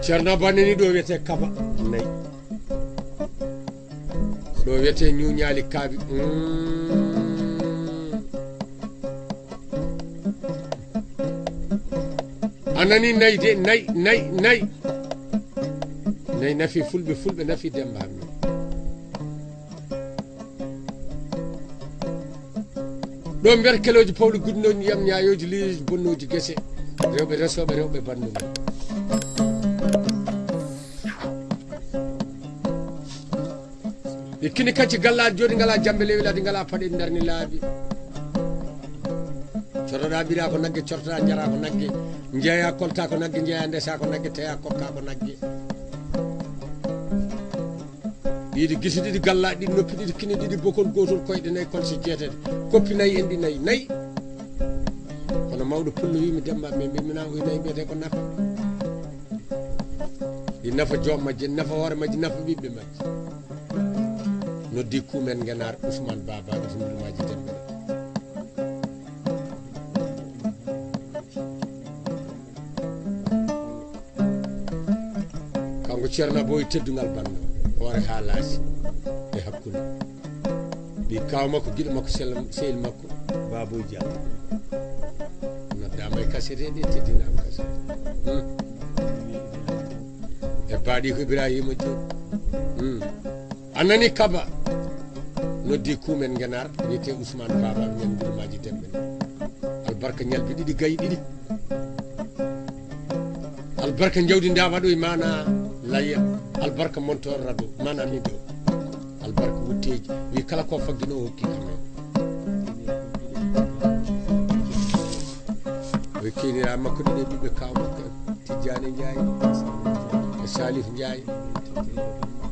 ceerno banini ɗo wiyete kaba nayi ɗo wiyete ñuñali kaabi anani nayi de nayi nafi fulɓe nafi Demba Hamet ɗo mbiyata keloji pawɗi gudnoji yam ñayoji liiji bonnoji guesse rewɓe resoɓe rewɓe bandum ikkini kacci gallaɗi joni ngala jambe lewilade ngala paɗe darni laabi cotoɗa ɓira ko nagge cortoɗa jara ko nagge jeeya kolta ko nagge jeeya ndesa ko nagge teya kokka ko nagge ɗiɗi Guisse ɗiɗi gallaɗi ɗiɗi noppi ɗiɗi kini ɗiɗi bokol gotol koyɗe nayyi kolse jeetati koppi nayyi en ɗi nayyi kono mawɗo pullo wimi Demba mi mbimina o nayyi mbiyete ko nafa ɗi nafa joom majje nafa hoore majje nafa ɓiɓɓe majje noddi kumen ngenar Ousmane Baba bisimillaji Demba kanko ceerno boy teddugal banda hoore ha laasi e hakkude ɗi kaw makko guiɗo makko sehil makko Baboy Diallo noddama e kasete ɗe teddinama kasete e baaɗi ko Ibrahima Diop anani kaba noddi kumen ngenar wiyete Ousmane Baba ñan gurmaji Demba albarka ñalbi ɗiɗi gayi ɗiɗi albarka jawdi ndawa ɗo e mana layya albarka montor radio mana min ɗo albarka wutteji wi kala ko fagdino o hokki kamen o kinira makko ɗiɗi ɓiɓɓe kaw makko Tidiane Ndiaye e Salif Ndiaye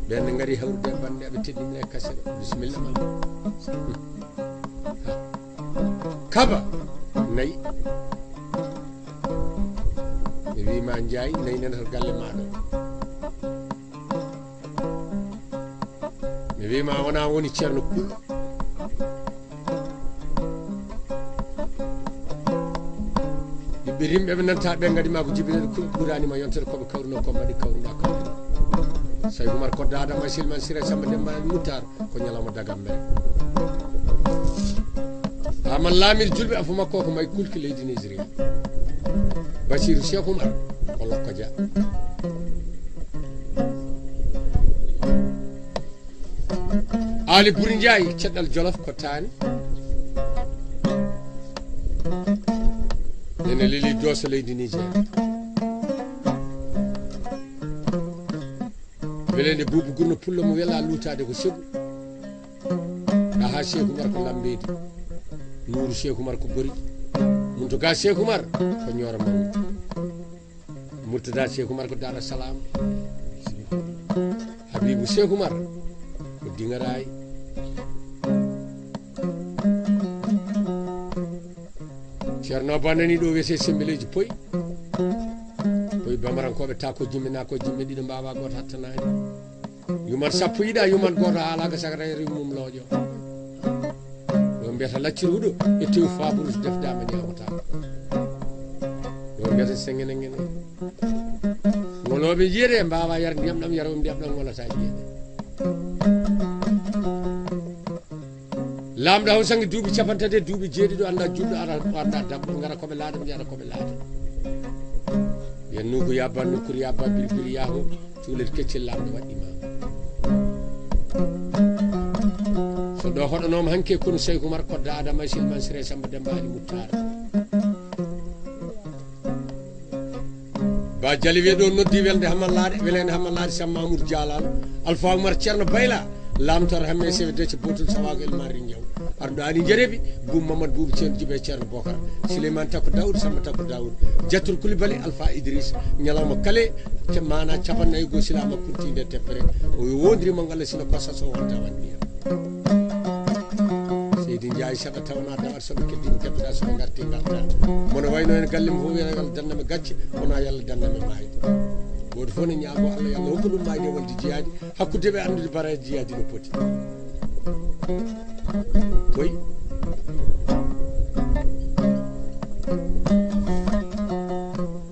ɓen gari hawrude bande eɓe teddimine kasere bisimilla ma kaba nayi mi wima Ndiaye nayi nenata galle maɗa mi wima wona woni ceerno Kul ɓiɓɓe rimɓe ɓe nanta ɓe gadima ko jibinede Kul ɓuranima yontere koɓe kawruno ko mbaɗi kawruɗa kawruɗa say Oumar ko dadama silman sira Samba Demba muttar ko ñalawma dagam mbere haman laamir julɓe afo makko ko may kulki leydi Nigéria Basiru Cheikh Oumar ko lokko dia Ali Buri Ndiaye ceɗɗal Jolof ko taani nene leli dooso leydi Niger welende Buubu Gurno pullo mo wela luutade ko segu aha Cheikh Oumar ko lambedi Nouru Cheikh Oumar ko gori Muntuga Cheikh Oumar ko ñooro mawni Murtada Cheikh Oumar ko Dar Salam Habibou Cheikh Oumar ko Dingaraay ceerno Ba nani ɗo wiyete sembeleji poy bamarankoɓe ta ko jimmina ko jimme ɗiɗo mbawa goto hattanani yuman sappo yiɗa yuman goto haalaga sagataeri mum looƴo ɗo mbiyata laccir huuɗo e tew fabourus defdama ñamotama ɗo mbiyata sengene ngene ngoloɓe jiyede mbawa yar ndiyam ɗam yaro ndiyam ɗam ngolata jiyede lamɗo haw sangi duuɓi capantati e duuɓi jeeɗiɗo anda juɗɗo anda dabɓo gara koɓe laaɗa mi yara koɓe laaɗa yennu ko yabba nokkur yabba bilbili yaho cuulet keccel lamɗo waɗɗima so ɗo hoɗanoma hanke kono Cheikh Oumar kodda Adama Silman Siré Samba Demba Ali Muttara ba jali wiye ɗo noddi welde hamallade welende hamallade Sam Mamoudou Dialal Alpha Oumar ceerno Bayla lamtor hamme sewe dece botol sawago elmari ñaw arɗo ani jerebi Boum Mamadou Boubou ceerno Djibe ceerno Bocar Souleymane Takko Daoud Samba Takko Daoud Diatur Coulibaly Alpha Idriss ñalawma kale mana capannayyi go silama kurtinde teppere o wondirimo ngalla sino kosa so wonta wanniya Seydi Ndiaye saɗa tawna dawat soɓe keddimi kebbiɗa soɓe garti garta mono wayno en galle mo fof wiya yalla danname gacce wona yalla danname mayde goto fof ne ñaago Allah yalla hokku ɗum mayde walde jeyadi hakkude ɓe andude baraji jeyadi no poti koy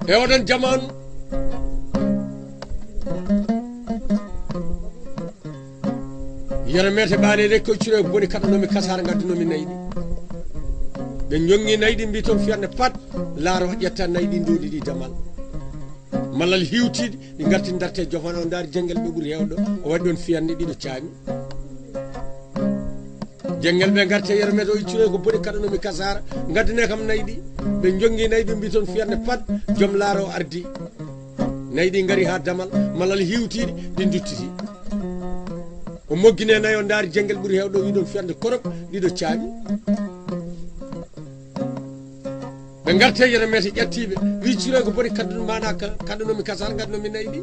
e oɗon jamanu yara mete ɓaale le ko cure boni kaɗanomi kasara gaddunomi nayyi ɗi ɓe jongi nayyi ɗi mbi toon fiyande pat laaro ƴetta nayyi ɗi ndoɗi ɗi damal mallal hiwtiɗi ɗi garti darte jofano o daari jengel ɓe ɓuuri hewɗo o waɗi ɗon fiyande ɗiɗo caami jengel ɓe garte yara mete o iccure ko boni kaɗanomi kasara gaddane kam nayyi ɗi ɓe jongi nayyi ɗi mbi toon fiyande pat joom laaro o ardi nayyi ɗi gari ha damal mallal hiwtiɗi ɗi duttiti o moggine nayi o daari jengel ɓuuri hewɗo wi ɗon fiyande korop ɗiɗo caami ɓe garte yere mete ƴettiɓe wi cure ko boni kaddu mana kaɗanomi kasar gadnomi nayyi ɗi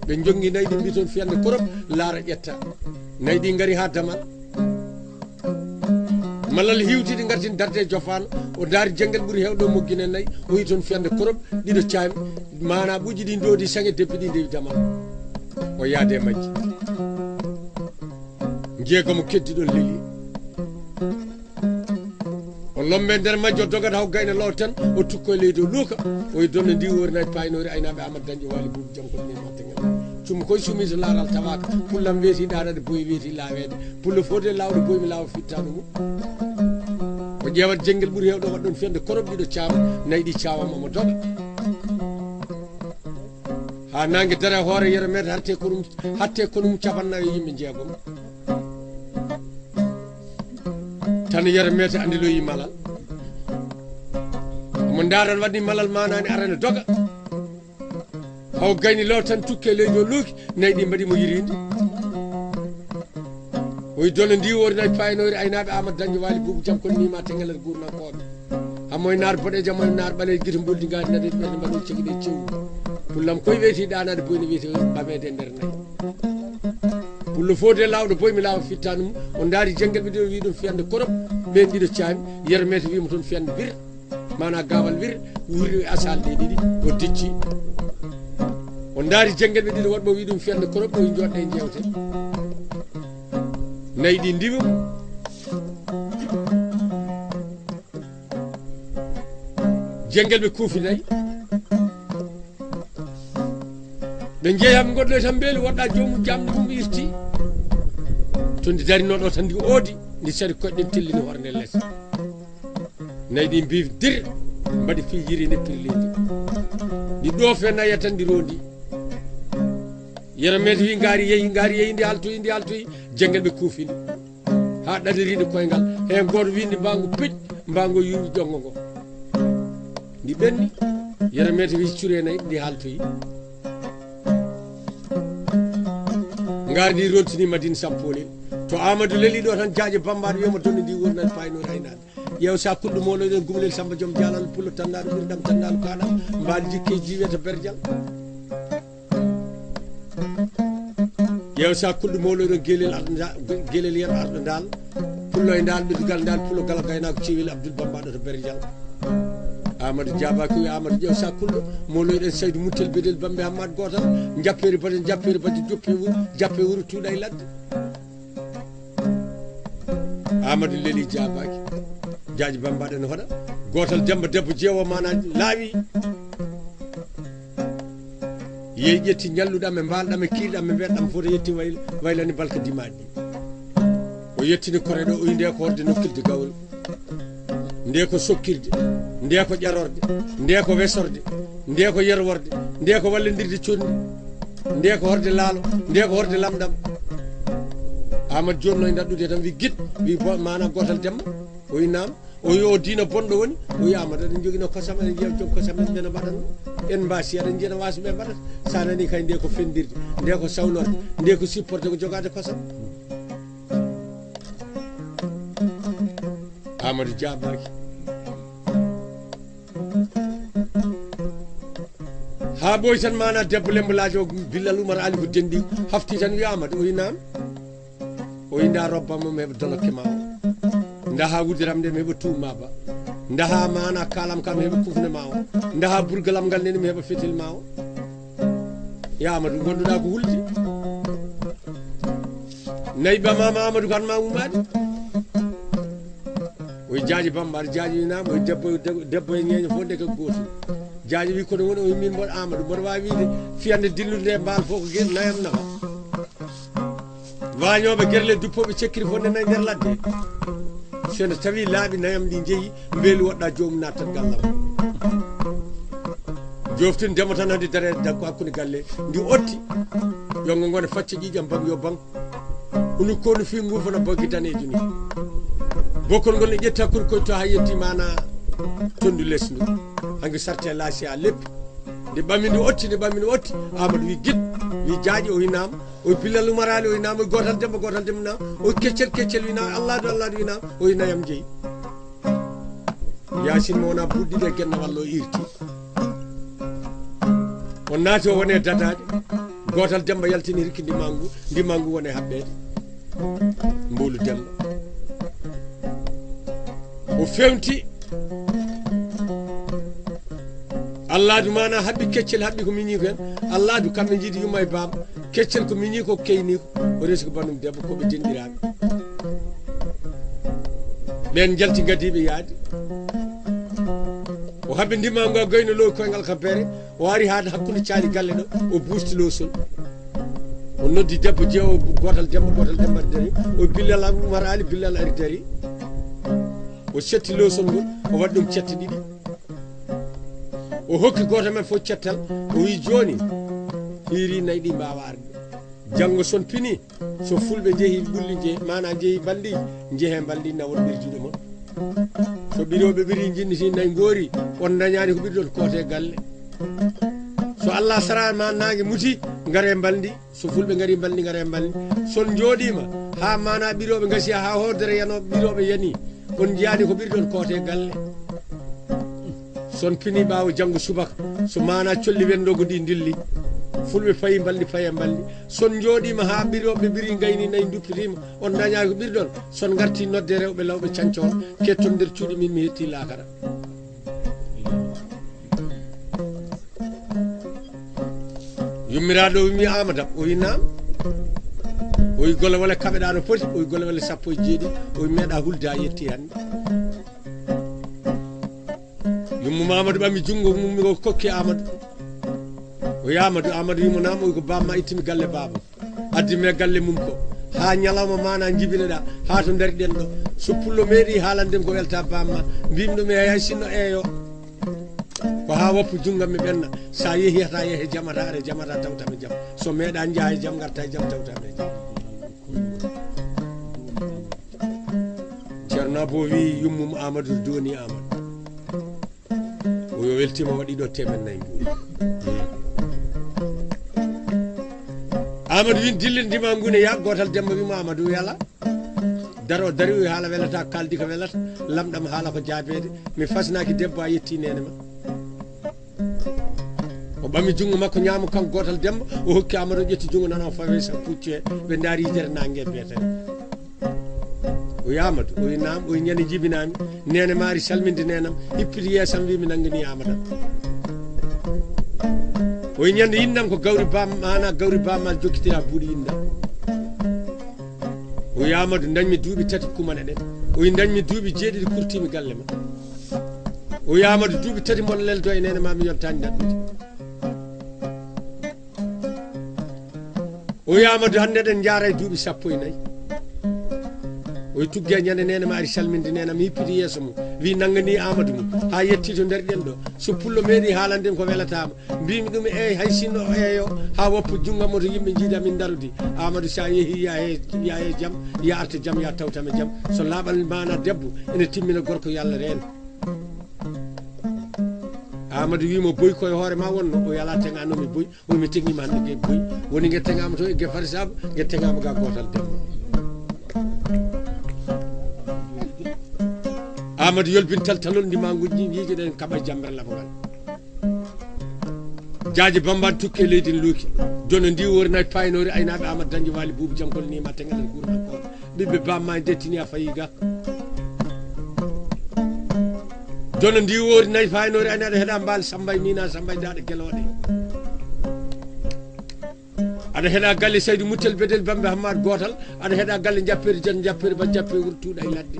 ɓe jongi nayyi ɗi mbi toon fiyande korop laara ƴetta nayyi ɗi gari ha damal mallal hiwtidi garti darde jofano o daari jengel ɓuuri hewɗo moggine nayyi o wi toon fiyande korop ɗiɗo caami mana ɓuuƴi ɗi doodi sange debbi ɗi ndewi damal o yaade majji jeegomo keddiɗon leeli o lombe nder majjo dogata haw gayna law tan o tukko e leydi o luuka oye donne ndi wornayi paynori aynaɓe Amadou dañƴo waali buubu jam kono nima tegal sumi koye sumise laaral tawaka pullam weeti ɗaɗade boyi weeti laawede pulla fode lawde boyi mi laawa fittano mum o ƴewat jenguel ɓuuri hewɗo waɗ ɗon fiyande korop ɗiɗo caama nayyi ɗi cawama omo doga ha nangue dara hoore yere mede hatte konum capannayo yimɓe jeegom tan yere mete andiloyi malal omo daran waɗni malal manani arane doga haw gayni law tan tukke leydi o luuki nayyi ɗi mbaɗimo yirinde oyi donne ndi worinayi paynori aynaɓe Amadou dañƴo waali buubu jam kono nima tengelet gurnankoɓe hammoye naar boɗejo moye naar ɓaleje guite boldi gadi nade ɓerde mbaɗo cegiɗe cewu pullam koye weeti ɗanade boyne wiyete ɓamede nder nayyi pullo fode lawɗo boyi mi laawa fittano mum o daari jengel ɓe ɗo wi ɗum fiyande korop ɓen ɗiɗo caami yere mete wima toon fiyande wir mana gawal wir wurri asal ɗe ɗiɗi o dicci o daari jengel ɓe ɗiɗo waɗɓo wi ɗum fiyande korop o joɗɗe jewte nayyi ɗi ndimum jengel ɓe kuufi nayyi ɓe jeeyam goɗɗo tan beeli woɗɗa jomum jamde mum irti to ndi darinoɗo tan ndi oodi ndi sari koɗɗen tellini horde less nayyi ɗi mbiif dir mbaɗi fi yiri neppiri leydi ɗi ɗoofe nayya tan ndi rondi yere mete wi gaari yeeyi ndi haltoyi jengel ɓe kuufini ha ɗaɗiriɗe koyngal hen goto windi mbangu piƴ mbango yuri ƴongo ngo ndi ɓenni yere mete wi cure nayyi ndi haltoyi gaari ndi rontini madine sampolel to Amadou leeli ɗo tan jaaƴe bambaɗo wiyama donne ndi wonani paynori aynade ƴeew sa kulɗo moloɗen gumlel Samba joom dialal pullo tannaɗo ɓirdam tannaɗo kaɗam mbaɗi jikke jiwete berdial ƴeew sa kulɗo moloɗen guelel yen arɗo dal pullo e dal ɓirdugal dal pullo gala gaynako cewil Abdoul bambaɗo to berdial Amadou jabaki wi Amadou ƴeew sa kulɗo moloɗen Saydou muttel bedel bambe Hammat gotal japperi badi jappe wuro tuuɗa e ladde Amadou leeli jabaki jaaji bambaɗo ne hoɗa gotal Demba debbo jeewo mana laawi yeyi ƴetti ñalluɗam e mbalɗam e kiirɗam e mbeɗɗam foto yetti waylani balka dimaɗi ɗi o yettini koreɗo o nde ko horde nokkilde gawol nde ko sokkirde nde ko ƴarorde nde ko wesorde nde ko yerworde nde ko wallodirde condi nde ko horde laalo nde ko horde lamɗam Amadou jonno e dadɗude tan wi guit wi mana gotal Demba o wi nam o wi o diina bonɗo woni o wi Amadou aɗen joguino kosam eɗen jeeya joom kosam en ɓene mbaɗatno en mbasi aɗen jiiɗa waso ɓe mbaɗata sa nani kay nde ko fendirde nde ko sawnorde nde ko supporté ko jogade kosam Amadou jabaki ha ɓoy tan mana debbo lembalajo o Billal Oumar Ali ko dendi hafti tan wi Amadou o wi nam o wi nda robbamma mi heɓa dolokke ma o ndaha wudiram nde mi heɓa tuuma ba ndaha mana kalam kam mi heɓa kufne ma o ndaha burgalam ngal nene mi heɓa fetel ma o ya Amadou gonduɗa ko hulde nayi bamama Amadou kan ma umade oye jaaji bambaɗo jaaji wi nam oye debbo e ñeño fof ndeke gotum jaaji wi kono woni o wi min mboɗo Amadou mboɗo wawi wiide fiyande dillude nde mbal fof ko guel nayam nafa wañoɓe guerle duppoɓe cekkiri fonde nayi nder ladde sono tawi laaɓi nayam ɗi jeeyi beeli woɗɗa jomum nattat gallam joftin ndemo tan hande darede dakko hakkude galle ndi otti yongo gona facce ƴiƴam bang yo bang hunu kono fi ngufana boggi danejo ni bokkol ngol ne ƴetti hakkude koye to ha yetti mana tondu less ndu hanki sarte laasi ha leppi nde ɓammi ndi otti Amadou wi guit wi jaaƴi o winama o billal umarali o winama o gotal demba nama o keccel winama allahdu winama o wi nayam jeeyi yasin mo wona budɗiɗe guenna walla o irti on naati o wone dadaɗe gotal demba yaltini rikki ndimangu wone haɓɓede mbolu demba o fewti allahdu mana haɓɓi keccel haɓɓi ko miñi ko hen allahdu kamɓe jiiɗi yumma e baba keccel ko miñi ko keyni ko o resi ko bandum debbo koɓe denɗiraɓe ɓen jalti gadiɓe yaade o haɓɓi ndimangu a goyno low koyngal ka beere o ari haade hakkude caali galle ɗo o busti lowsol o noddi debbo jeewo gotal demba ari dari o billal umar ali billal ari dari o setti lowsol ngol o waɗi ɗum cette ɗiɗi o hokki goto men fof cettal o wi joni hiiri nayyi ɗi mbawa arde janggo son pini so fulɓe jeehi ɓulli mana jeehi balɗi jeehe balɗi nawon ɓirjuɗo mon so ɓiroɓe ɓiri jinniti nayi goori on dañani ko ɓirɗon koote galle so Allah sara ma nangue muti gaare balɗi so fulɓe gaari balɗi gaare balɗi son jooɗima ha mana ɓiroɓe gasi ha hodere yanoɓe ɓiroɓe yani on jiyani ko ɓirɗon koote galle son pini ɓawo janggo subaka so mana colli wendo ko ɗi dilli fulɓe fayi balɗi son jooɗima ha ɓiroɓe ɓiri gayni nayi duppitima on dañaki ko ɓirɗon son garti nodde rewɓe lawɓe cancon ketton nder cuuɗi min mi hetti lakara yummiraɗo o wimi Amadou o wi nam o wi golle walla kaɓeɗa no poti o wi golle walla 17 o wi meeɗa hulde ha yetti hande yummu Amadou ɓammi junggo mummi ko kokki Amadou o wi Amadou wimo nam o wi ko bamma ittimi galle baba addimi e galle mum ko ha ñalawma mana jibineɗa ha to daariɗen ɗo so pullo meeɗi haalanden ko welta bamma mbimi ɗum e hay sinno eeyo ko ha woppu junggam mi ɓenna sa yeehi hata yeehe jamata are jamata tawtame jaam so meeɗa jaaha e jaam garta e jaam tawtame jaam ceerno Abo wi yummum Amadou doni Amadou o yo weltima waɗi ɗo 400 mbuɗi Amadou win dillin ndima ngune ya gotal demba wimo Amadou yala daro dari o haala welata kaldi ko welata lamɗam haala ko jaabede mi fasnaki debbo a yetti nene ma o ɓami jungo makko ñaamo kanko gotal demba o hokki Amadou ƴetti jungo nana o fawe sa puccu he ɓe daari yidere nangue beete o wi Amadou o wi nam o wi ñande jibinami nene maari salminde nenam hippiti yeesam wimi nanggani Amadou o wi ñande yindam ko gawri bammal jokkitira buuɗi yindam o wi Amadou dañmi duuɓi 3 kumane ɗen o wi dañmi duuɓi 7 kurtimi galle ma o wi Amadou duuɓi 3 mboɗo leldo e nene ma mi yottani daɗɗude o wi Amadou hande eɗen jaara e duuɓi 14 o wi tugge ñande nene ma ari salminde nena mi hippiti yeeso mum wi nanggani Amadou mum ha yetti to nder ɗen ɗo so pullo meeɗi haalanden ko welatama mbimi ɗum hay sinno eeyo ha woppu junggam to yimɓe jiida min darudi Amadou sa yeehi ya e jaam ya arta jaam ya tawtame jaam so laaɓal mana debbo ene timmina gorko yalla reen Amadou wimo boy koye hoore ma wonno o yala teganomi boy omi tegnima hande ge boy woni gue tegama to e gue farisaba gue tegama ga gotal dembo Amadou yolbintal talol ndimaguji yiigeɗen kaɓa jambre labogal jaaji bamban tukke leydi luuki jono ndi wornayi paynori aynaɓe Amadou dañi wali buubu jankol nima tegalel gurdam ko ɓiɓɓe bamma dettini a fayi ga jono ndi wori nayi faynori aynaɗo heeɗa mbal Samba mina Samba daɗa gueloɗe aɗa heeɗa galle Saydou Moutel Bedel Bambe Hammad gotal aɗa heeɗa galle jappere jan jappere ba jappe wurtuɗa e ladde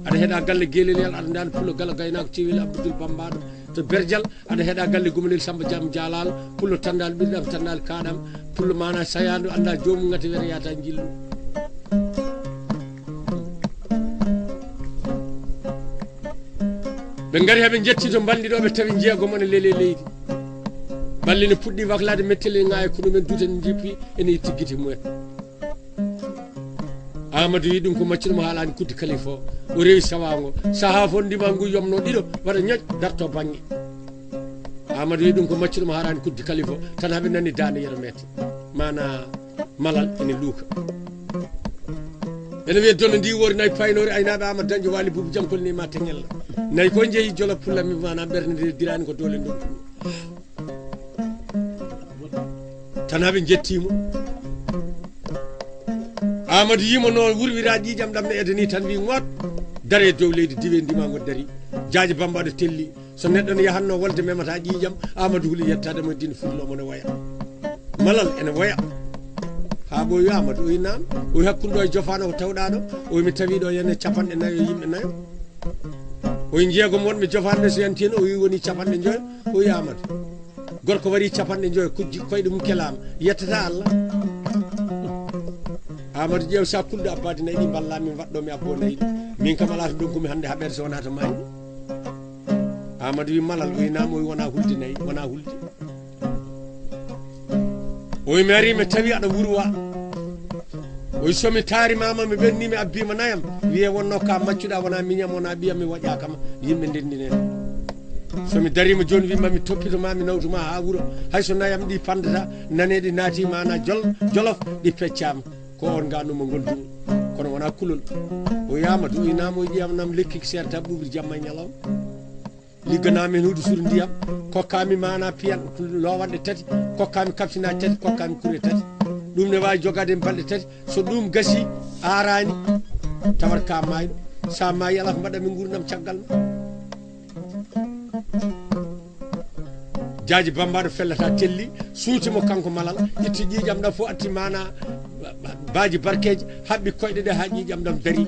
aɗa heeɗa galle guelel aɗa daan pulo gala gaynako cewil Abdoul Bambaɗo to berjal aɗa heeɗa galle gumanel Samba jam jalal pullo tandal ɓirɗam tandal kaɗam pullo mana sayandu anda jomum ngati were yata jillu ɓe gari heɓe jetti to balliɗoɓe tawi jeego mon e leele leydi balli ne puɗɗi waklade mettele ngaye ko ɗumen duten jippi ene itti guite mumen Amadou wi ɗum ko maccuɗum haalani kudde kalifa o rewi sawango saaha fo ndima ngu yomno ɗiɗo waɗa ñoƴ darto banggue Amadou wi ɗum ko maccuɗum haalani kudde kalifa tan haɓe nani dande yero mette mana malal ene luuka ene wiya donno ndi wori nayi paynori aynaɓe Amadou dañƴo wali buubu jankol ni ma teñella nayi ko jeeyi jola pullami mana ɓerde nde dirani ko dole ndon tan haɓe jettimo Amadou yimo noon wurwira ƴiƴam ɗam ne edeni tan wi ŋot dare dow leydi diwe ndimago dari jaaji Bamba ɗo telli so neɗɗo ne yahanno wolde memata ƴiƴam Amadou huuli yettade mo dina fullomo ne waya malal ene waya ha ɓoyi Amadou o wi nam o wi hakkude ɗo e jofano ko tawɗa ɗo o wi mi tawi ɗo yenne capanɗe nayyo yimɓe nayo o wi jeegom wonɓe jofanɓe so yanti hen o wi woni capanɗe joyo o wi Amadou gorko wari capanɗe joyo kujji koyɗe mum kelama yettata Allah Amadou ƴeew sa kulɗo abbade nayyi ɗi ballami waɗɗomi abbo nayyi ɗi min kam ala to donkumi hande haɓede so wona to mayni Amadou wi malal o wi nam o wi wona hulde nayyi wona hulde o wi mi ari mi tawi aɗa wurwa o wi somi tarimama mi ɓenni mi abbima nayam wiye wonno ka maccuɗa wona miñam wona ɓiyam mi waƴakama yimɓe ndendinen somi darima joni wima mi toppitoma mi nawtuma ha wuuro hayso nayam ɗi pandata naneɗi naati mana jolof ɗi peccama ko on ganuma goldum kono wona kulol o Amadou o inamo o ƴiyamnam lekki ko serta ɓuɓri jamma e ñalawma ligganami hen huude suur ndiyam kokkami mana piyan lowanɗe tati kokkami kapsinaji tati kokkami kure tati ɗum ne wawi jogade e balɗe tati so ɗum gasi arani tawat ka mayɗo sa mayi ala ko mbaɗami gurdam caggal ma jaaji Bamba ɗo fellata telli suutimo kanko malal itti ƴiƴam ɗam fof atti mana baaji barkeji haɓɓi koyɗe ɗe ha ƴiƴam ɗam dari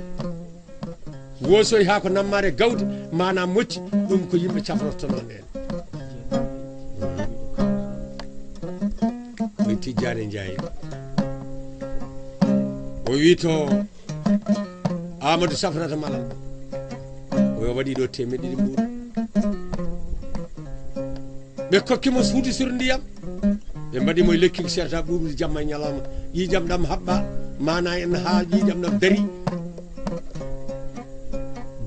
wosoyi ha ko nammare gawde mana mocci ɗum ko yimɓe cafrottonon en o Tijjane Ndiaye o wi to Amadou safrata malal o waɗi ɗo temedde ɗiɗi ɓuuɗ ɓe kokkimo suudu sur ndiyam ɓe mbaɗimo e lekki ko serta ɓuuɓri jamma e ñalawma ƴiƴam ɗam haɓɓa mana en ha ƴiƴam ɗam dari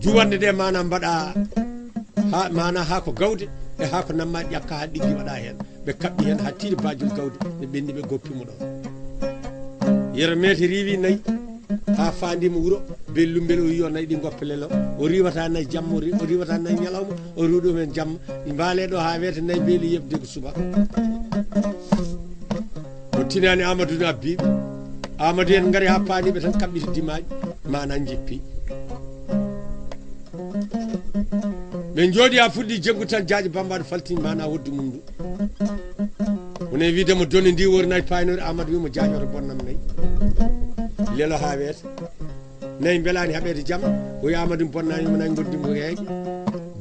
juwande ɗe mana mbaɗa ha mana ha ko gawde e ha ko namma ƴakka ha ɗiggi waɗa hen ɓe kaɓɓi hen ha tiiɗi bajul gawde ɓe ɓenni ɓe goppimo ɗon yero mete riwi nayyi ha fandima wuuro bellumbel o yiyo nayyi ɗi goppa lelo o riwata nayyi jamma o riwata nayyi ñalawma o riwa ɗum hen jamma mbaale ɗo ha wiyete nayyi beeli yebde ko subaka o tinani Amadou ne abbiɓe Amadou en gaari ha paaniɓe tan kaɓɓita dimaji mana jippi ɓe jooɗi ha fuɗɗi jeggu tan jaaji Bamba ɗo faltini mana hoddu mum ndu wone widemo doni ndi wori nayyi paynori Amadou wimo jañoto bonnam nayyi lelo ha weeta nayyi belani haɓede jamma o wi Amadou bonnanimo nayyi goddimo ko heeƴe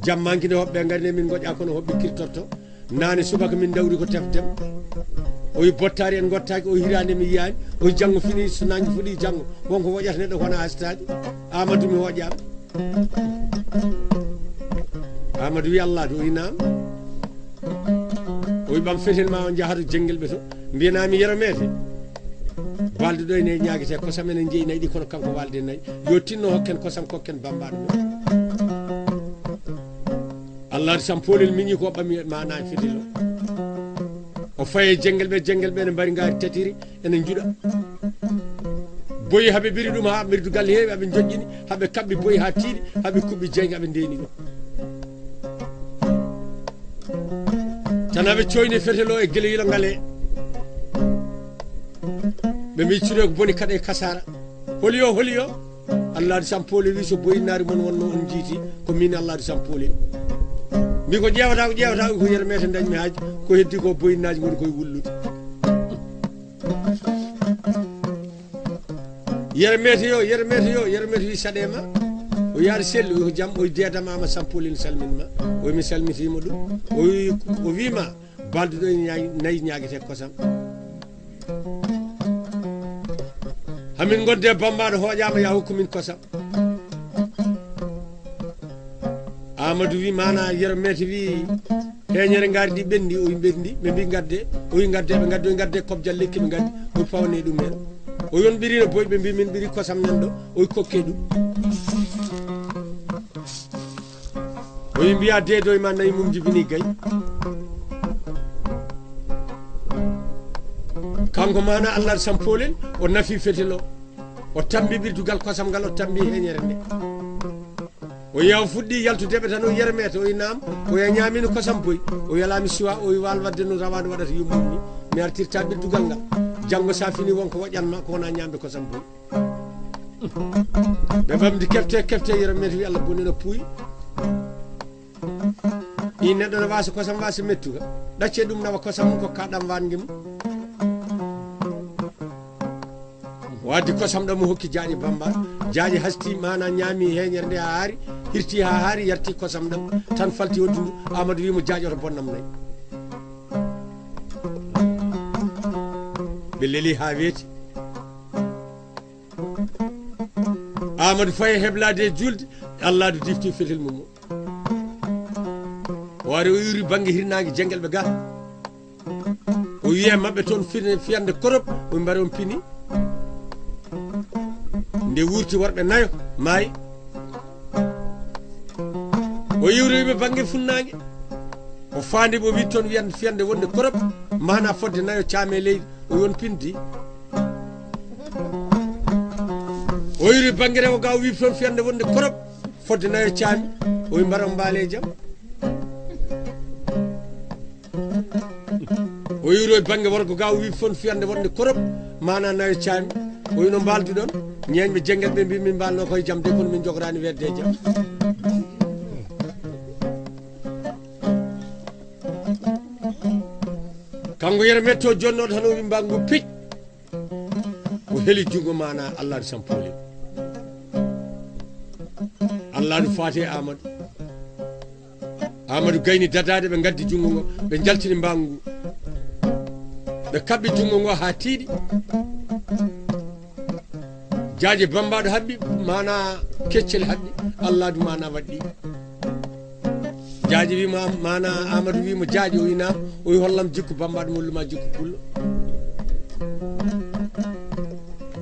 jammanki nde hoɓɓe garine min goƴa kono hoɓɓe kirtorto nane subaka min dawri ko tefdem o wi bottari en gottaki o hirande mi yiyani o wi janggo fini so nangue fuɗi janggo wonko woƴata neɗɗo kona hasitaji Amadou mi woƴama Amadou wi Allah o wi nam o wi ɓam feten ma on jahatu jenguel ɓe to mbiyanami yero mete balde ɗo ene ñaguete kosam enen jeeyi nayyi ɗi kono kanko walde nayyi yo tinno hokken kosam kokken Bambaɗo men Allah sam Polel miñi ko ɓami mana fitilo o faye jenguel ɓe ne mbari ngari tatiri ene juuɗa boyi haɓe ɓiri ɗum ha ɓirdugal heewi haɓe joƴƴini haɓe kaɓɓi boyi ha tiiɗi haɓe kuɓɓi jeyga haɓe ndeni ɗum tan haɓe coyni fetelo e gueloyilo ngale ɓe micciro ko boni kaɗa e kasara holi yo Allah sam Polel wi so boyinnaari mon wonno on jiiti ko min Allah sam Polel mbi ko ƴewata ko yero mete dañmi haaji ko heddi ko boyinnaji goni koye wullude yero mete yo wi saɗema o o yaari selli o jam o dedamama Sampolin salminma o mi salmitima ɗum o wima balduɗo nayi ñaguete kosam hamin godde bambaɗo hoƴama ya hokku min kosam Amadou wi mana yero mete wi heñere gardi ɓendi o ɓendi ɓe mbi gadde o wi gadde ɓe gadde o gadde kobjal lekki ɓe gaddi o fawne ɗum hen o yon ɓirino boy ɓe mbi min ɓiri kosam nan ɗo o kokke ɗum o wi mbiya deedo e ma nayi mum jibini gay kanko mana Allah Sampolel o nafi fetel o tambi ɓirdugal kosam ngal o tambi heñere nde o yaw fuɗɗi yaltudeɓe tan o yermete o nam o ya ñamino kosam boy o yalami suwa o wal wadde no rawade waɗata yummum ni mi artirta ɓirdugal ngal janggo sa fini wonko waƴanma ko wona ñamde kosam boy ɓe bamdi kefte yermete wi Allah bonino puuyi i neɗɗo ne wasa kosam wasa mettuga ɗacce ɗum nawa kosam mum ko kaɗam wangue mum wadde kosam ɗam mo hokki jaaƴe bambaɗo jaaƴe hasti mana ñaami heñere nde ha haari hirti ha haari yarti kosam ɗam tan falti hoddudu Amadou wimo jaaƴe oto bonnam nayyi ɓe leeli ha weeti Amadou faye heblade e julde Allah do difti fetel mum o wari o yuri banggue hirnague jenguel ɓe ga o wiye mabɓe toon fiyande korop o mbari on pini nde wurti worɓe nayo maayi o yiwriɓe banggue funnague o fandi o wi toon fiyande wonde korop mana fodde nayo caame leydi o yon pindi o yiwri banggue rewo ga o wi toon fiyande wonde korop fodde nayo caami o wi mbaɗon mbaale jaam o yiwri banggue worgo ga o wi toon fiyande wonde korop mana nayo caami o wi no mbaldu ɗon ñeñɓe jenguel ɓe mbi min mbalno koye jaam de kono min jogorani wedde e jaam kanko yere metto jonnoɗo tan o wi mbangu pic o heeli jungo mana Allah Sampolel Allah no faate Amadou gayni dadade ɓe gaddi jungo ngo ɓe jaltini mbangu ɓe kabɓi jungo ngo ha tiiɗi jaaje bambaɗo haɓɓi mana keccel haɓɓi Allah du mana waɗɗi jaaje wima mana Amadou wimo jaaje o winam o wi hollam jikku bambaɗo molluma jikku pullo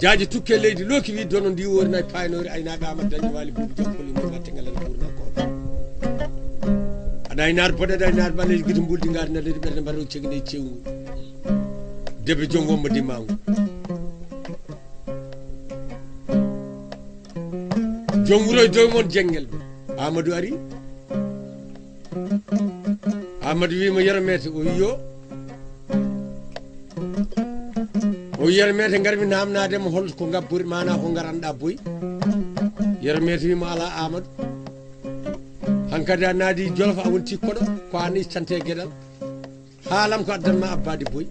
jaaje tukke leydi looki wi dono ndi worina paynori aynaɓe Amadou dañi wali buubi jom poli mo wattegal ala ɓurna ko aɗa aynar boɗeɗa aynar ɓaleji guito mbuldi ngari naledi ɓerde mbaɗo cegine cewgu debbe joom wombo dimmangu joom wuro e dow mon jenguel ɓe Amadou ari Amadou wimo yermete o wiyo o yermete garmi namnademo holko gabbori mana ko garanɗa boy yermete wimo ala Amadou hankkadi a naadi Jolof a wonti koɗo ko an istante gueɗal haalam ko addanma abbade boy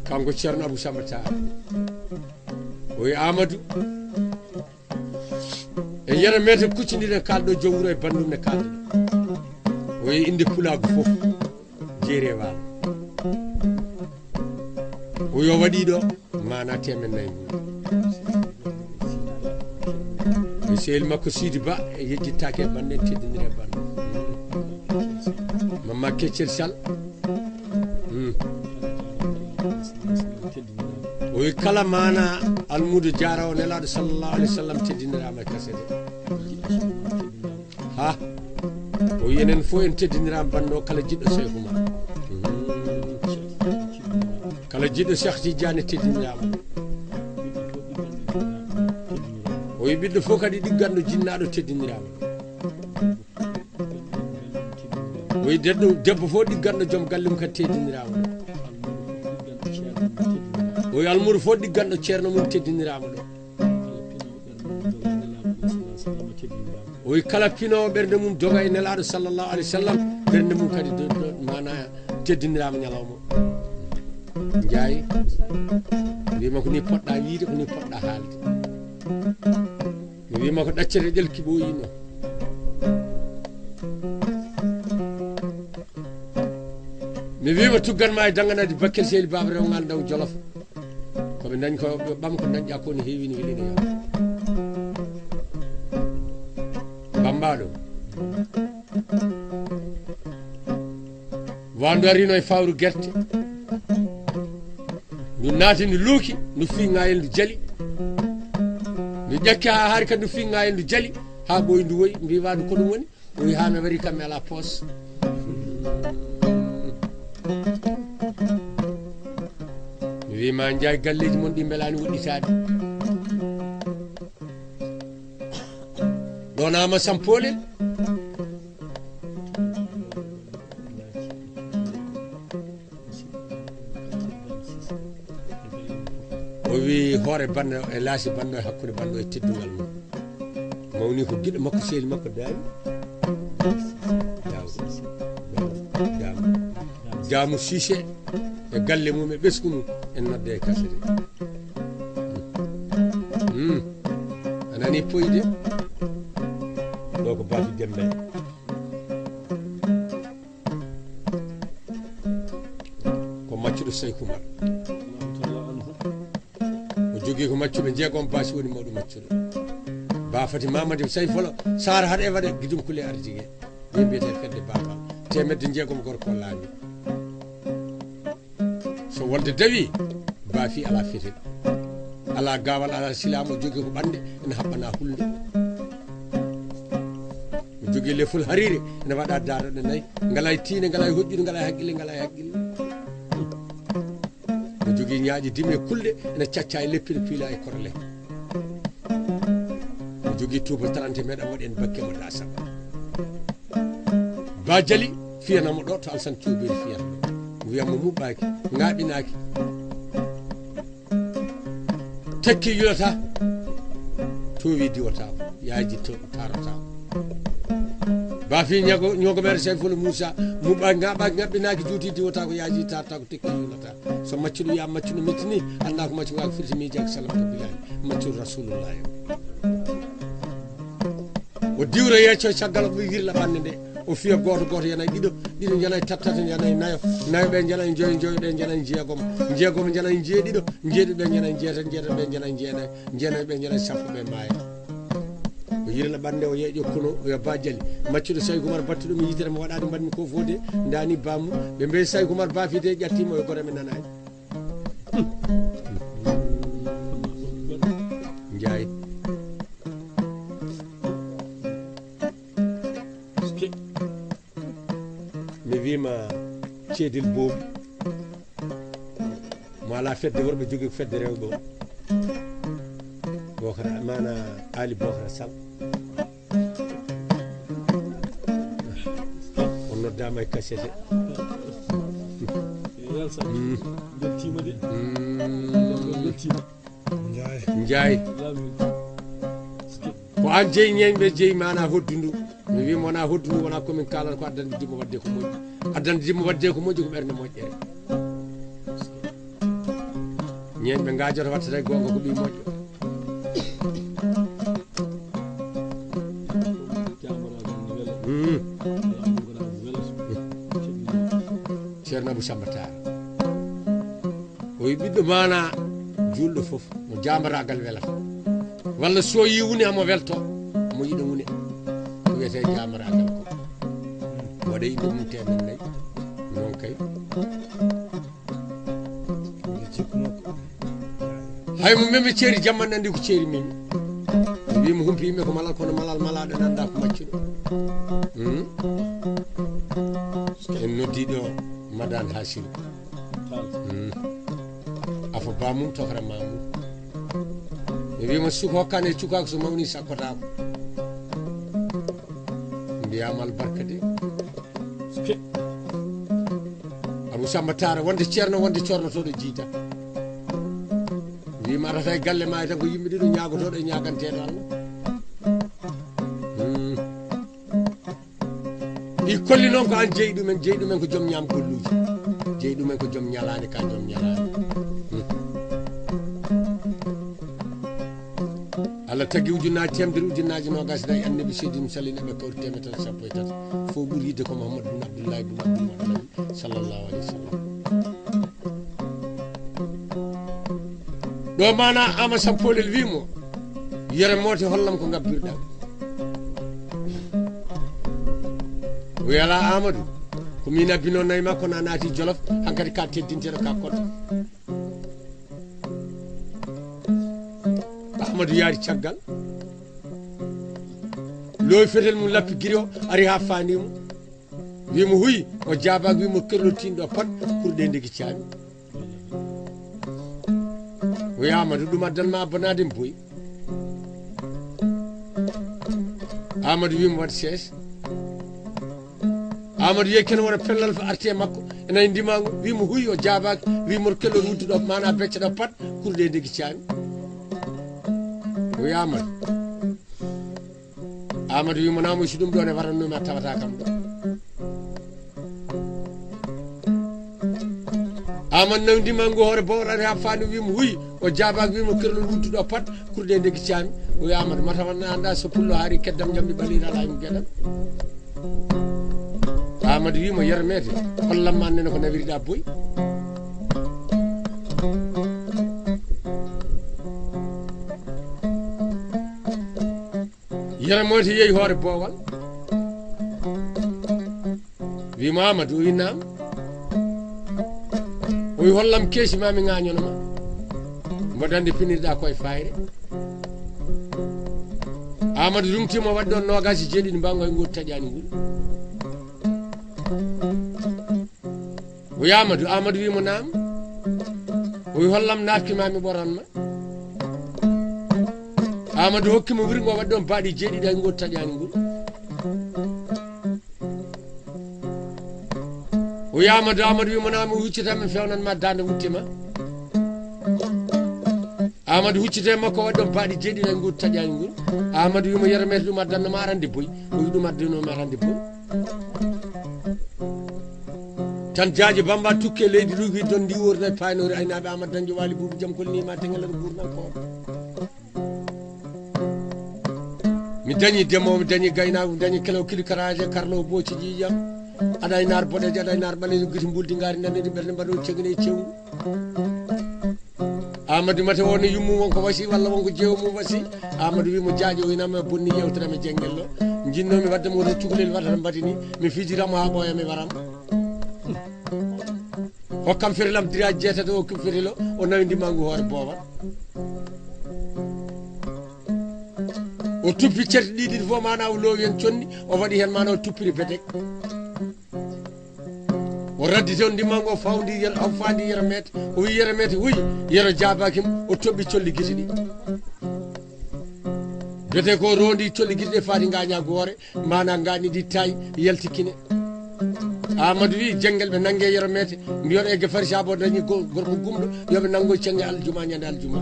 kanko ceerno Abou Samba Tall o wi Amadou e yere mete kuccidiɗen kalɗo joom wuuro e bandum ne kalɗo o wi inde pulago foof jeeri e waalo o yo waɗiɗo mana temen nayyi mum e sehil makko Sidi Ba e yejjittake e bande teddinire e bande mamma Keccel Sall o wi kala mana almudo jarawo nelaɗo sallllahu alayhi wa sallam teddinirama e kasede ha o wi enen fof en teddinirama banno kala jiɗɗo Cheikh Oumar kala jiɗɗo Cheikh Tidiane teddinirama o wi ɓiɗɗo fof kadi ɗigganɗo jinnaɗo teddinirama o wi debbo fof ɗigganɗo joom galle mum kadi teddinirama o wi almudo fof ɗigganɗo ceerno mum teddinirama ɗo o wi kala pinowo ɓernde mum doga e nelaɗo sallllahu alayhi wa sallam ɓernde mum kadi mana teddinirama ñalawma Njaay wima ko ni poɗɗa wiide ko ni poɗɗa haalde mi wima ko ɗaccete ƴelki ɓooyino mi wima tugganma e danganade Bakkel Seydi Baba Rewngal Ndaw Jolof koɓe dañ ko ɓam ko dañƴa ko no heewi no welino yaw bambaɗo wandu arino e fawru guerte ndu naati ndu luuki ndu fi ngayel ndu jali ndu ƴakki ha haari kadi ndu fi ngayel ndu jali ha ɓoyi ndu woyi mbiwandu ko ɗum woni o wi ha mi wari kammi ala poos mi wima Ndiaye galleji mon ɗi belani woɗɗitade ɗonama Sam Polel o wi hoore banno e laasi banno e hakkude banno e teddugal mum mawni ko guiɗo makko seeli makko daami jaamu Cissé e galle mum e ɓesgu mum en nodde e kasete anani poyde ɗo ko Bafi Demba ko maccuɗo Saykumar o jogui ko maccuɓe jeegom basi woni mawɗo maccuɗo bafati Mamadou Say folo Sara haɗe waɗe guidum kule ar jigui ɓe mbiyete fedde babal temedde jeegom gorko laami so wolde dawi Bafi ala fete ala gawal ala silama o jogui ko ɓande ene haɓɓana hulde o jogui lefol harire ene waɗa daroɗe nayyi ngala e tiine ngala e hoƴƴude ngala e haqqille ngala e haqqille o jogui ñaaƴi dime kulɗe ene cacca e leppine piila e korle o jogui touba 30 meɗa waɗi en bakke mo ɗa Samba ba jali fiyanamo ɗo to Alsane Thioubeli fiyata ɗo wiyamo muɓɓaki ngaɓinaki tekki yulata towi diwatako yaaji tarotako Bafi ñogomere Say folo Moussa muɓɓaki ngaɓaki ngaɓɓinaki juuti diwata ko yaaji tartako tekki yulata so maccuɗo wiya maccuɗo metti ni anda ko maccu ngako firti miijaki salam ko bilani maccuɗo rasulullah o diwra yecco caggal o wirla ɓande nde o fiya goto goto yanayi ɗiɗo janayi tattata janayi nayo ɓe janayi joyi ɓe janayi jeegom janayi jeeɗiɗo jeeɗiɗo ɓe janayi jeetati jeetati ɓe janayi jeenayi jeenayi ɓe janayi sappo ɓe maaya o yirla ɓande o yeeƴo kono o yo ba jali maccuɗo Saykumar battuɗo mi yitere mo waɗade mbaɗmi ko fode dani bammu ɓe mbi Saykumar Bafide ƴattimo e goreme nanani Ndiaye mi wima ceedil boobu mo ala fedde worɓe jogui ko fedde rewɓe o Bokara mana Ali Bokara Sall on noddama e kasete Ndiaye ko an jeeyi ñeñɓe jeeyi mana hoddu ndu mi wima wona hoddu ndu wona komin kalata ko addande dimmo wadde ko moƴƴi addande dimmo wadde ko moƴƴi ko ɓerde moƴƴere ñeñɓe gajoto wattata gonga ko ɓi moƴƴo ceerno Abou Samba Tall o wi ɓiɗɗo mana julɗo foof no jamaragal welata walla so yi woni amo welto mo yiɗo woni ko wiyete jamaragal ko waɗa yimɓe mum temen nayyi non kay hay mo memi ceeri jamman andi ko ceeri mimi mi wimo humpi yimɓe ko malal kono malal malaɗo nanda ko maccuɗo en noddiɗo Madane Hassirou afo bamum tokora mamum mi wima suko hokkane cukako so mawni sakkotako mbiyama albarka de Abou Samba Tall wonde ceerno wonde cornotoɗo jiita wima atata e galle ma tan ko yimɓe ɗiɗo ñagotoɗo e ñaganteɗo Allah ɗi kolli noon ko an jeeyi ɗumen ko joom ñam golluji jeeyi ɗumen ko joom ñalade ka joom ñalade Allah taggi ujunnaji temedere ujunnaji nogas nayi annabi seydini sallineɓe kawri temetan sappo e tati fo ɓuuri yidde ko Mouhamadou bun Abdoullahi bun Abdoul Moutalib sallllahu alayhi wa sallam ɗo mana ama sam Polel wimo yere moote hollam ko gabbirɗam o yala Amadou ko min abbino nayi makko na naati Jolof hankkadi ka teddinteɗo ka koɗo Amadou yaari caggal lowi fetel mum lappi guiri o ari ha fanimo wimo huyi o jaabak wimo kerlotinɗo pat pour ɗe ndegi caami o wi Amadou ɗum addanma abonade m boyi Amadou wimo waɗ sees Amadou yeyi ken wona pellal fo arte makko enayi ndimago wimo huyi o jaabak wimo kellol wudduɗo mana becce ɗo pat pour ɗe ndegi caami o wi Amadou wimo namoy so ɗum ɗo ne warannomi a tawata kam ɗo Amadou nawdima ngo hoore bowrani ha fani wimo huyi o jaabak wimo kerlol wudduɗo pat kurɗe ndegi caami o wi Amadou matawanna anda so pullo haari keddam jamdi ɓalina laymo gueɗam Amadou wimo yermete hollamma annene ko nawiriɗa boyi yere moyte yeehi hoore boowal wimo Amadou o wi naam o wi hollam keesi mami ŋañonoma mboɗande pinirɗa koye fayre Amadou rumtimo waɗi ɗon nogas e jeeɗiɗi mbango e ngol taƴani ngol o wi Amadou wimo naam o wi hollam nafkimami ɓoranma Amadou hokkimo wirgo waɗi ɗon baaɗi jeeɗiɗi e ngol taƴani ngol o wi Amadou wimo naam o huccitama fewnanma dande wuttima Amadou huccite makko waɗi ɗon baaɗi jeeɗiɗi e ngol taƴani ngol Amadou wimo yermete ɗum addannoma arande boyi o wi ɗum addanomi arande boyi tan jaaji Bamba tukke leydi ɗugi don ndi worna paynori aynaɓe Amadou dañjo wali buubu jaam kolnima teŋelano gurnankoɓe mi dañi demowo mi dañi gaynako mi dañi kelaw kilikaraje karlo booci jiijam aɗa e nar boɗeje aɗa e nar ɓalejo giti mbuldi ngari nannedi ɓerde mbaɗo cegine e cewgu Amadou mate wonno yummum wonko wasi walla wonko jeewmum wasi Amadou wimo jaaji o inama bonni yewterame jenguel ɗo jinnomi waddemo woto cukalel waɗata mbatini mi fijiramo ha ɓooya mi warama hokkam ferilam diraji jeetati o hokkim ferilo o nawi ndimangu hoore boowal o tuppi certe ɗiɗi fof mana o loowi hen conni o waɗi hen mana o tuppiri bedek o raddi toon ndimangu o fawdi o fandi yero mete o wi yero mete huyi yero jabakimo o toɓɓi colli guite ɗi bete ko rondi colli guite ɗe fati gaña goore mana gañi ɗi tayi yaltikine Amadou wi jengel ɓe nangge yero mete mbiyoɗo egge fari sabo dañi gorko gumɗo yoɓe nanggoy cenge aljuma ñande aljuma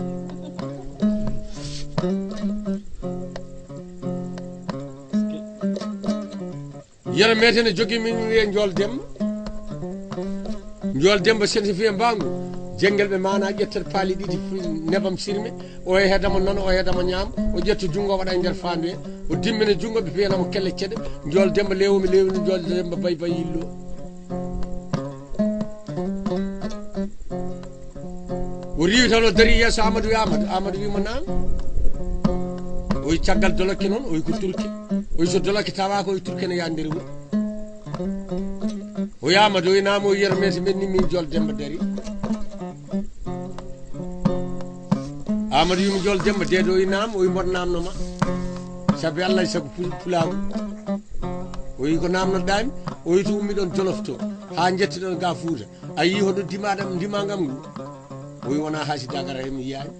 yero mete ne jogui min wiye Ndiol Demba sen so fiye mbangu jengel ɓe mana ƴettat paali ɗiɗi nebam sirme o e heddamo noon o heddamo ñaam o ƴetta junggo waɗa e nder fandu he o dimmina junggo ɓe fiyanamo kelle ceɗe Ndiol Demba lewmi lewni Ndiol Demba bay yillo o riwi tan o dari yeeso Amadou wimo naam o wi caggal dolokke noon o wi ko turke o wi so dolokke tawa ko wi turke ne ya nder wuro o wi Amadou o wi naam o wi yero mete ɓenni min Ndiol Demba dari Amadou wimo Ndiol Demba deedo o wi naam o wi mboɗo namnoma saabi Allah e saago Pulaar o wi ko namnoɗami o wi to ummi ɗon Jolof to ha jetti ɗon ga Fuuta a yi hoɗo dimagam ngu o wi wona hasidagara he mi yiyani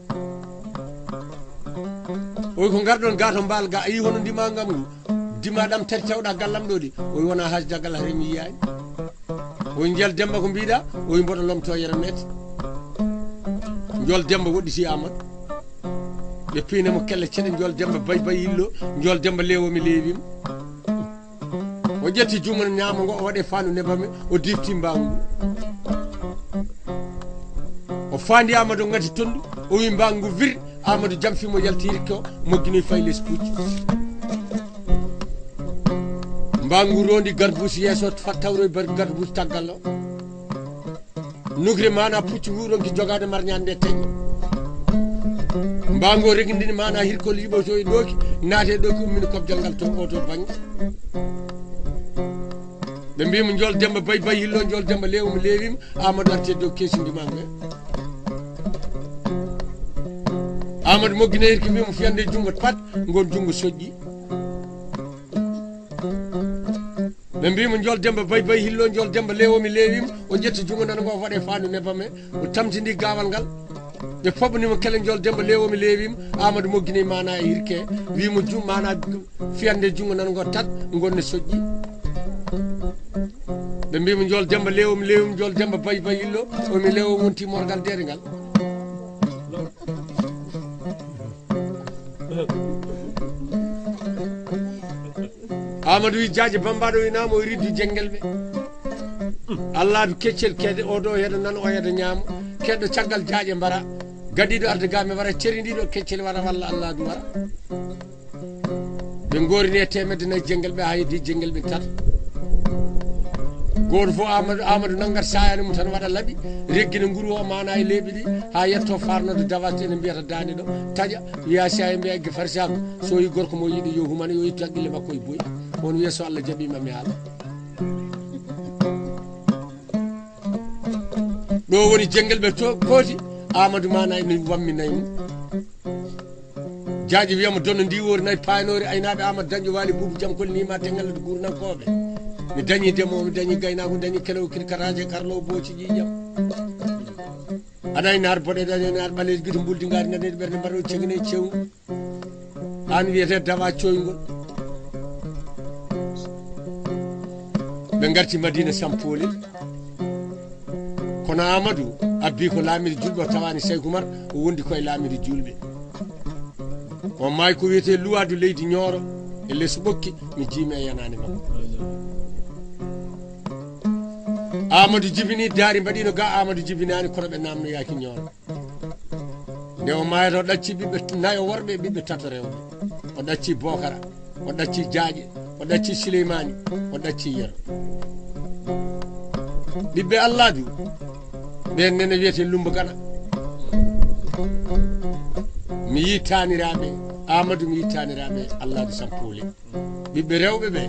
o wi ko garɗon ga to mbal ga a yi hono dimagam ngu dimaɗam tati tawɗa gallam ɗo ɗi o wi wona hasidagal hare mi yiyani o wi Ndiol Demba ko mbiɗa o wi mboɗo lomto yero mete Ndiol Demba woɗɗiti Amadou ɓe piinemo kelle ceɗe Ndiol Demba bay yillo Ndiol Demba lewomi lewima o ƴetti jungo ñama ngo o waɗe fandu nebame o difti mbawu ngu o fandi Amadou ngati tondu o wi mbangu vir Amadou jamfimo yaltiri ko moggini fay les pucci mbangu rondi garbusi yeso fattawro bar garbusi taggallo nugre mana pucci wuro ki jogade marñande teñ mbango regindini mana hirkol yibo so e doki naate do ko min kobjal ngal to oto bangi be mbimo jol Demba bay hillo jol Demba lewum lewim Amadou arte do kesi ndimanga Amadou moggine hirki wimo fiyande jungo pat ngon jungo sojji be mbimo jol Demba bay hillo jol Demba lewum lewim o jetti jungo nan go wade fandu nebame o tamtindi gawal ngal ɓe fobnimo kele jol Demba lewomi lewima Amadou moggini mana e hirke wimo jum mana fiyande jungo nan go tat gonne soƴƴi ɓe mbimo jol Demba lewomi lewima jol Demba bay hillo omi lewo wonti morgal dere ngal Amadou wi jaaje bambaɗo winama o riddu jenguel ɓe Allah keccel kede oɗo heɗo nan o heɗo ñaamo keɗɗo caggal jaaƴe mbara gadiɗo arde ga mi wara cerindiɗo keccel wara walla Allah du wara ɓe gorini e temedde nayyi jenguel ɓe ha heddi jenguel ɓe tata goto fof Amadou nangat sayani mum tan waɗa laaɓi reggina nguru o mana e leeɓi ɗi ha yetto farnode dawas ene mbiyata dande ɗo taƴa wiya saye mbiya egge farsako so yi gorko mo yiiɗi yo humana yo yittu haqqille makko e boyi on wiya so Allah jaɓima mi haala ɗo woni jenguel ɓe to kooti Amadou mana ene wamminayi mum jaaƴi wiyama donno ndi wori nayi paynori aynaɓe Amadou dañƴo waali buubu jam kolnima tengallede gurnankoɓe mi dañi demowo mi dañi gaynako mi dañi kelewo kirkataje karlowo booci ƴiƴam aɗa nar boɗe dañe nar ɓaleji guito mbuldi ngari nanede ɓerde mbaɗo cegane cewngu an wiyete dawa coyngol ɓe garti Madina Sampoli kono Amadou abbi ko laamiri julɓe o tawani Cheikh Oumar o wondi koye laamiri julɓe o maayi ko wiyete luwadu leydi Nioro e less ɓokki mi jiimi e yanani makko Amadou jibini daari mbaɗino ga Amadou jibinani kono ɓe namnoyaki Nioro nde o mayata o ɗacci ɓiɓɓe nayo worɓe e ɓiɓɓe tato rewɓe o ɗacci Bokara o ɗacci Diaƴe o ɗacci Souleymani o ɗacci Yero ɓiɓɓe Allah du ɓen nene wiyete Lumba Gana mi yi taniraɓe Amadou mi yi taniraɓe Allah du Sampoli ɓiɓɓe rewɓe ɓe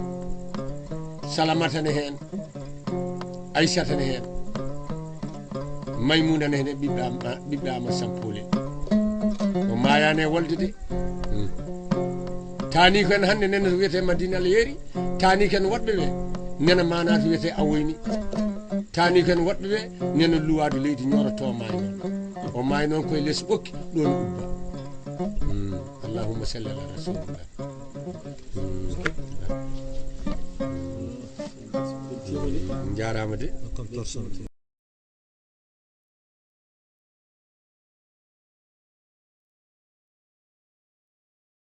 Salamata ne hen Aissata ne hen Maymouna ne hen e ɓiɓɓe Amadou Sampoli o mayani e wolde de tani ko en hande nene to wiyete Madina Al Yeri tani ken woɗɓe ɓe nena mana to wiyete Awoyni tani ken woɗɓe ɓe nena luwadu leydi Nioro to maayi noon o maayi noon koye less ɓokki ɗon ubba allahumma salli ala rasulillah jarama de